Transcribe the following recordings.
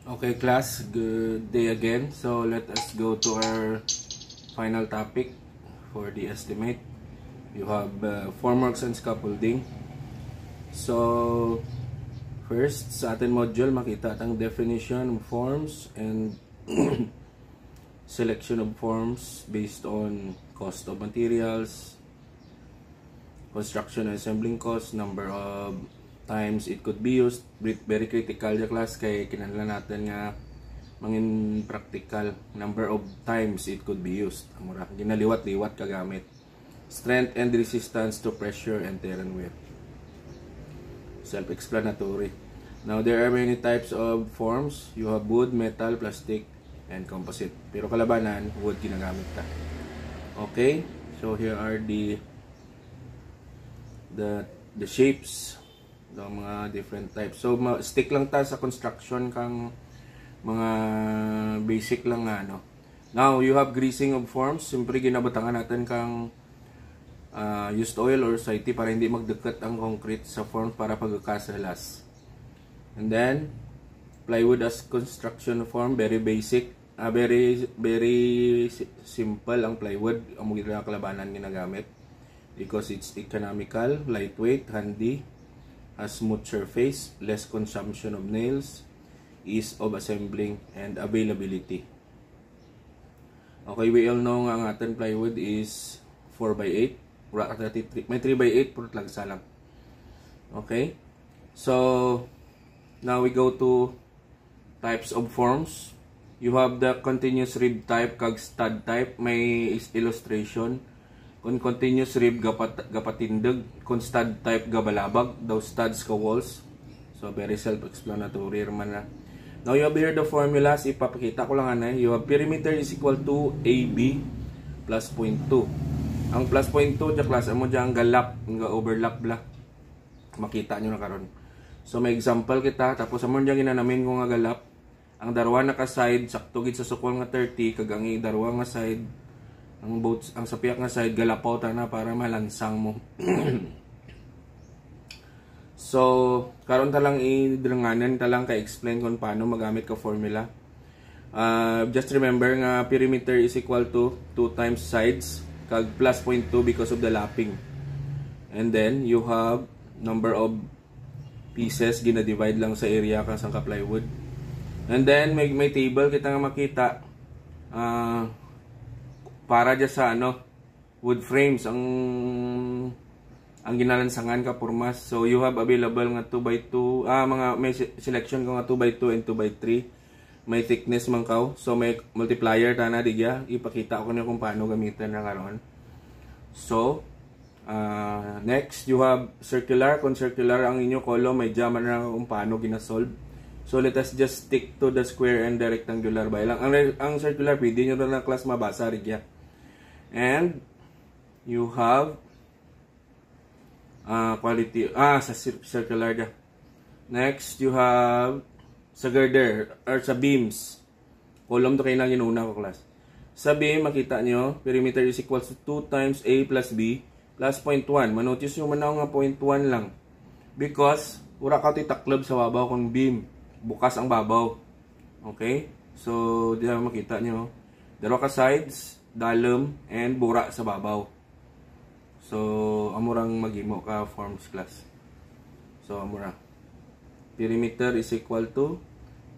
Okay, class, good day again. So let us go to our final topic for the estimate. You have formworks and scaffolding. So first, sa ating module, makita ang definition of forms and selection of forms based on cost of materials, construction and assembling cost, number of times it could be used. Very critical the class kay kinahanglan natin nga mangin practical, number of times it could be used. Amura ginaliwat-liwat kagamit. Strength and resistance to pressure and tear and wear. Self-explanatory. Now there are many types of forms. You have wood, metal, plastic, and composite. Pero kalabanan, wood ginagamit ta. Okay? So here are the shapes ng mga different types. So stick lang ta sa construction kang mga basic lang nga no. Now you have greasing of forms. Siyempre ginabutangan natin kang used oil or saiti para hindi magdeket ang concrete sa form para pagkakasalas. And then plywood as construction form, very basic, very simple ang plywood. Amo gid kalabanan ginagamit because it's economical, lightweight, handy, has smooth surface, less consumption of nails, ease of assembling, and availability. Okay, we all know nga ang ating plywood is 4x8. May 3x8, puro lagsa lang. Okay? So, now we go to types of forms. You have the continuous rib type, kag stud type. May illustration. Kung continuous rib, gapatindag. Kung stud type, gabalabag. Daw studs ka walls. So, very self-explanatory man na. Now, you have here the formulas. Ipapakita ko lang ano. You have perimeter is equal to AB plus 0.2. Ang plus 0.2 dyan class, amo dyan galap, overlap bla. Makita nyo na karon. So, may example kita. Tapos, amo dyan ginanamin ko nga galap. Ang darwa na ka side, sakto gid sa sukol nga 30. Kag ang darwa nga side, ang sapiak nga side, galapaw ta na para malansang mo. So, karon ta lang idranganan ta lang ka-explain kung paano magamit ka formula. Just remember nga perimeter is equal to 2 times sides kag plus 0.2 because of the lapping. And then you have number of pieces gina-divide lang sa area kang sang plywood. And then may table kita nga makita para dyan sa wood frames ang ginalansangan ka pormas. So you have available nga 2x2 may selection ko nga 2x2 and 2x3. May thickness man kaw. So may multiplier ta na digya. Ipakita ko na kung paano gamitin na karon. So next you have circular. Kung circular ang inyo column, may jaman na kung paano ginasolve. So let us just stick to the square and the rectangular by lang. Ang circular pwede nyo na class mabasa rigya. And you have quality sa circular da. Next you have sa girder or sa beams. Column to kayo na ginuna ko class. Sa beam makita nyo perimeter is equal to 2 times A plus B plus 0.1. Manotice nyo manaw nga 0.1 lang because ura ka titaklob sa babaw kung beam bukas ang babaw. Okay, so diyan makita nyo dalawa ka sides, dalom, and bura sa babaw. So, amurang maghimo ka forms class. So, amura. Perimeter is equal to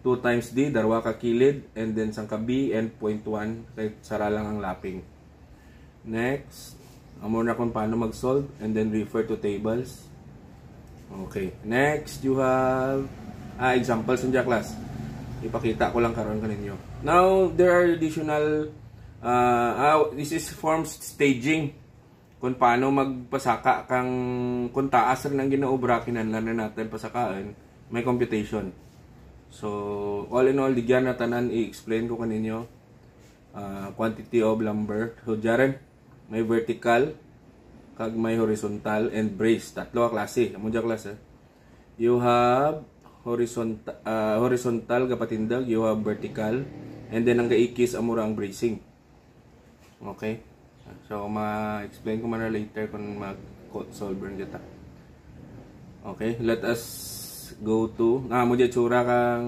2 times D, darwa ka kilid, and then sang ka B, and 0.1, kahit sara lang ang lapping. Next, amura kung paano mag-solve, and then refer to tables. Okay. Next, you have examples in class. Ipakita ko lang karon kaninyo. Now, there are additional this is forms staging. Kung paano magpasaka kang kung taas rin ang ginaobra kinahanglan natin pasakaan, may computation. So all in all digyan na tanan i-explain ko kaninyo quantity of lumber. So diyan may vertical kag may horizontal and brace. Tatlo ka klase. Amo diyan klase. You have horizontal gapatindag, you have vertical, and then ang gaikis amura ang bracing. Okay? So, ma-explain ko man later kung mag-solve rin kita. Okay? Let us go to mo dyan tsura kang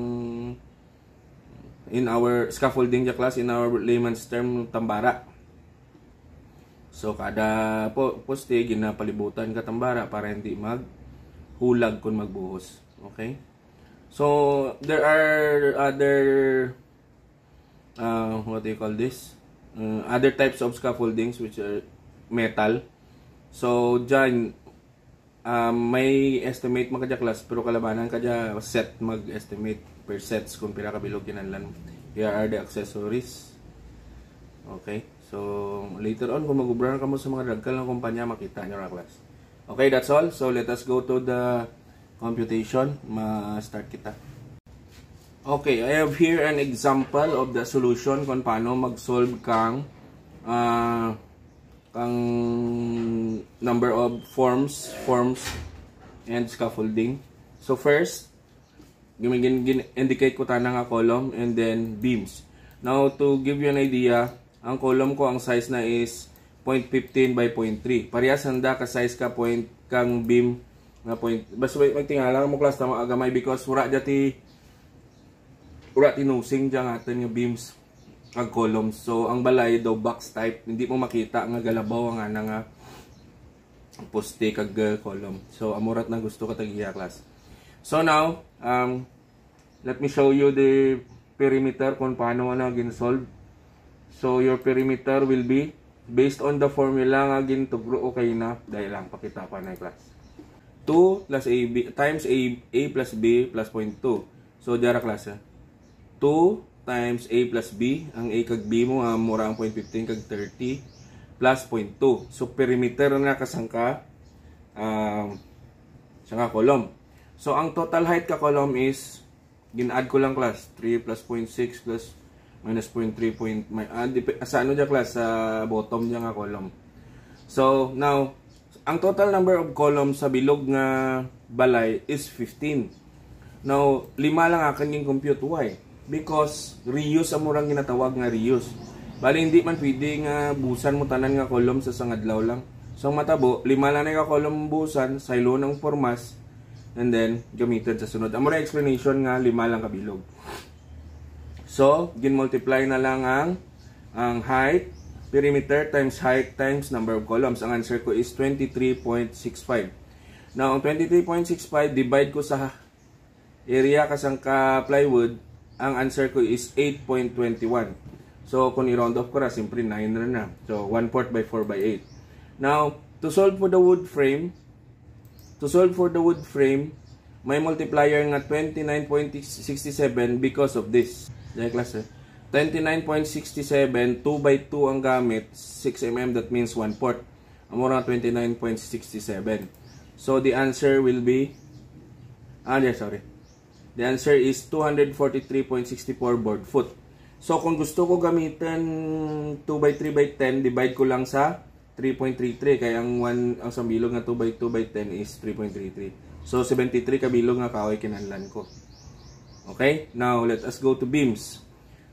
in our scaffolding ja class, in our layman's term, tambara. So kada poste ginapalibutan ka tambara para hindi maghulag kung magbuhos. Okay? So there are other what do you call this? Other types of scaffoldings which are metal. So dyan may estimate mga class pero kalabanan ka dyan set mag-estimate per sets kung pila kabilog kinahanglan. Here are the accessories. Okay, so later on kung mag-ubran ka mo sa mga dagkal ng kumpanya makita nyo ra class. Okay, that's all. So let us go to the computation. Ma-start kita. Okay, I have here an example of the solution kung paano mag-solve kang number of forms and scaffolding. So first, indicate ko tana nga column and then beams. Now to give you an idea, ang column ko ang size na is 0.15 by 0.3. Parehas handa ka size ka point kang beam na point. Basta magtingala mo class tama agamay because ura nosing dyan atin yung beams ang columns. So ang balay daw box type, hindi mo makita nga galabaw nga poste kag column. So amurat na gusto ka tagiya class. So now let me show you the perimeter kung paano na gin-solve. So your perimeter will be based on the formula nga gintugro okay na dahil lang pakita pa na class. 2 plus AB times A plus B plus 0.2. So dara class 2 times A plus B, ang A kag B mo mura ang 0.15 kag 30 plus 0.2. So perimeter na kasangka sangka column. So ang total height ka column is gin-add ko lang class 3 plus 0.6 plus minus 0.3 sa ano dyan class sa bottom dyan nga column. So now ang total number of columns sa bilog nga balay is 15. Now 5 lang akan yung compute. Why? Because reuse ang murang ginatawag nga reuse. Bali hindi man pwede nga busan mo tanan nga column sa sangadlaw lang. So matabo 5 lang na ka column busan sa ilo ng formas and then gamitin sa sunod. Ang mura explanation nga 5 lang kabilog. So gin-multiply na lang ang height, perimeter times height times number of columns. Ang answer ko is 23.65. Now ang 23.65 divide ko sa area kasangka plywood, ang answer ko is 8.21. So kung i-round off ko na, simpre 9 na. So 1/4 by 4 by 8. Now to solve for the wood frame, may multiplier nga 29.67 because of this. Dahil class 29.67, 2 by 2 ang gamit, 6 mm, that means 1/4. Amura 29.67. So the answer will be, the answer is 243.64 board foot. So kung gusto ko gamitin 2 by 3 by 10, divide ko lang sa 3.33 kaya ang sambilog nga 2 by 2 by 10 is 3.33. So 73 kabilog nga kahoy kinahanglan ko. Okay? Now let us go to beams.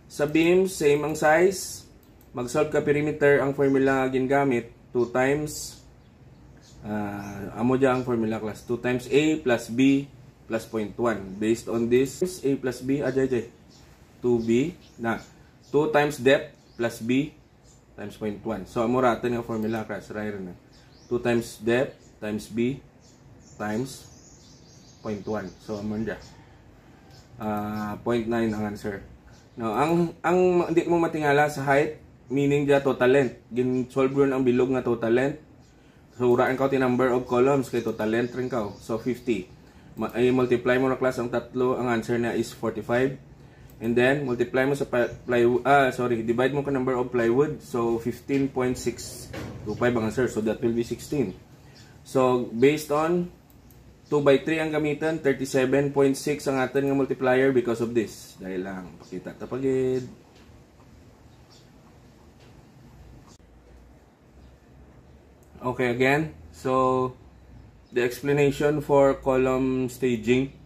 Sa beams, same ang size. Mag-solve ka perimeter, ang formula nga gingamit 2 times amo dyan ang formula class 2 times A plus B plus 0.1. Based on this, A plus B, 2B na 2 times depth plus B times 0.1. So amuratin nga formula class right na 2 times depth times B times 0.1. So amon dyan 0.9 ang answer. Now ang hindi mo matingala sa height, meaning dyan total length. Gin-solve ron ang bilog nga total length. So uraan ka ti number of columns kay total length rin ka. So 50. I-multiply mo na class ang tatlo, ang answer na is 45. And then multiply mo sa plywood, divide mo ka number of plywood. So 15.625 ang answer. So that will be 16. So based on 2 by 3 ang gamitan, 37.6 ang atin nga multiplier because of this. Dahil lang, pakita tapagid. Okay, again. So, the explanation for column staging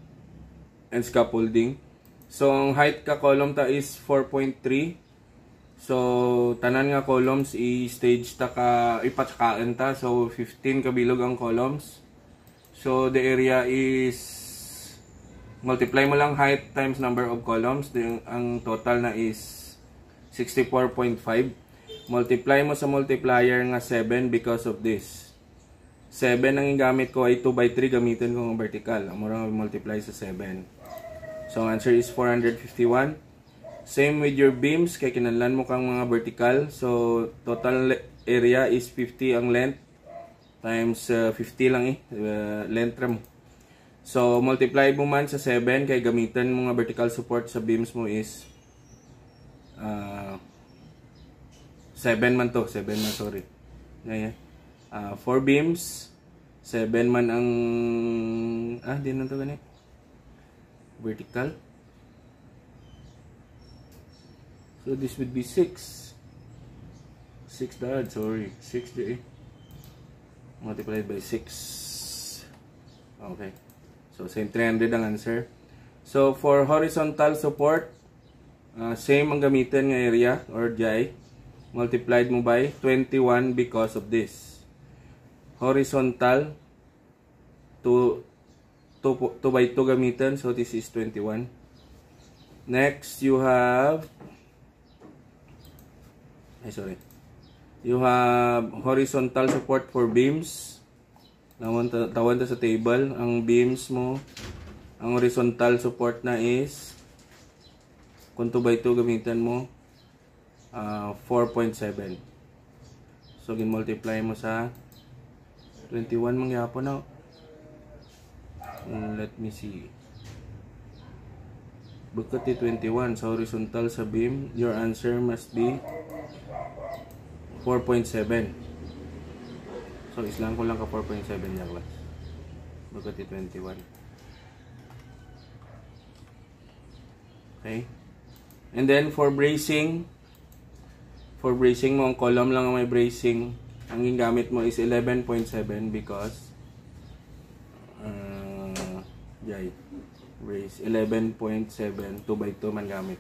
and scaffolding. So, ang height ka column ta is 4.3. So, tanan nga columns i-stage ta ka, ipatsakaan ta. So, 15 kabilog ang columns. So, the area is multiply mo lang height times number of columns. Ang total na is 64.5. Multiply mo sa multiplier nga 7 because of this. 7 ang gamit ko ay 2/3 gamitin ko ng vertical. Amo ra multiply sa 7. So ang answer is 451. Same with your beams, kay kinahanglan mo kang mga vertical. So total area is 50 ang length times 50 lang length ram. So multiply mo man sa 7 kay gamitan mo nga vertical support sa beams mo is 7 man to, 7 man, sorry. Yeah. 4 beams, 7 man ang di na to gani. Vertical. So this would be 6. 6 dad, sorry. 6 di multiplied by 6. Okay. So same 300 ang answer. So for horizontal support, same ang gamitin nga area or j. Multiplied mo by 21 because of this. Horizontal 2 by 2 gamitin, so this is 21. Next you have you have horizontal support for beams. Tawan ta sa table. Ang beams mo, ang horizontal support na is, kung 2 by 2 gamitan mo, 4.7. So, gin-multiply mo sa 21 mangyapon na. Let me see. Bukat 21 sa horizontal sa beam, your answer must be 4.7. So, islang ko lang ka 4.7 niya, class. Bukat 21. Okay. And then, for bracing mo, ang column lang ang may bracing. Ang gamit mo is 11.7 because brace 11.7, 2 by 2 man gamit.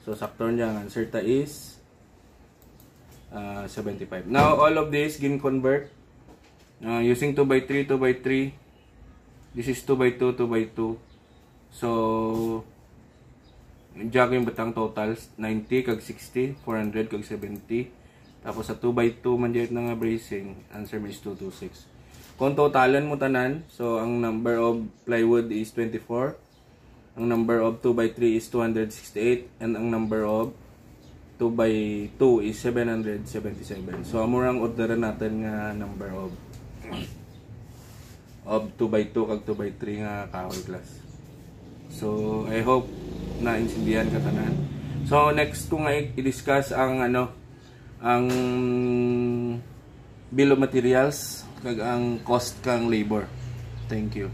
So, sakto niya ang answer ta is 75. Now, all of this gin-convert using 2 by 3, 2 by 3. This is 2 by 2, 2 by 2. So, diya ko yung batang totals, 90 kag 60, 400 kag 70. Tapos sa 2 by 2 man dito nga bracing, answer mo is 226. Kung totalan mo tanan, so ang number of plywood is 24. Ang number of 2 by 3 is 268. And ang number of 2 by 2 is 777. So amurang orderan natin nga number of 2 by 2 kag 2 by 3 nga kahoy class. So I hope na intindihan ka tanan. So next ko nga i-discuss ang ang bill of materials kag ang cost kang labor. Thank you.